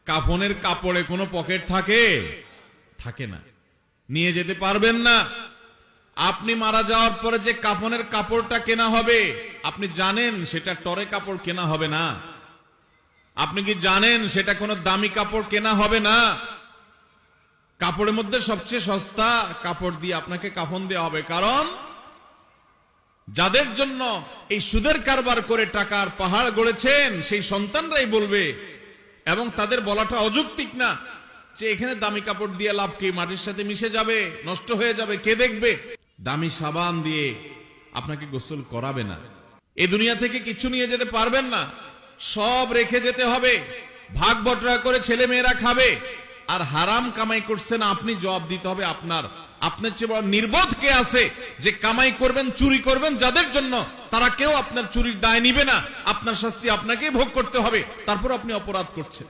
কাফনের কাপড়ে কোনো পকেট থাকে? থাকে না, নিয়ে যেতে পারবেন না। আপনি মারা যাওয়ার পরে যে কাফনের কাপড়টা কেনা হবে, আপনি জানেন সেটা টরে কাপড় কেনা হবে না? আপনি কি জানেন সেটা কোনো দামি কাপড় কেনা হবে না? কাপড়ের মধ্যে সবচেয়ে সস্তা কাপড় দিয়ে আপনাকে কাফন দেওয়া হবে। কারণ যাদের জন্য এই সুদের কারবার করে টাকার পাহাড় গড়েছেন সেই সন্তানরাই বলবে, এবং তাদের বলাটা অযৌক্তিক না, যে এখানে দামি কাপড় দিয়ে লাভ কি, মাটির সাথে মিশে যাবে, নষ্ট হয়ে যাবে, কে দেখবে? দামি সাবান দিয়ে আপনাকে গোসল করাবে না। এই দুনিয়া থেকে কিছু নিয়ে যেতে পারবেন না, সব রেখে যেতে হবে। ভাগ বটরা করে ছেলে মেয়েরা খাবে, আর হারাম কামাই করছেন আপনি, জবাব দিতে হবে আপনার। আপনার চেয়ে বড় নির্বোধ কে আছে যে কামাই করবেন, চুরি করবেন যাদের জন্য, তারা কেউ আপনার চুরির দায় নিবে না। আপনার শাস্তি আপনাকেই ভোগ করতে হবে, তারপর আপনি অপরাধ করছেন।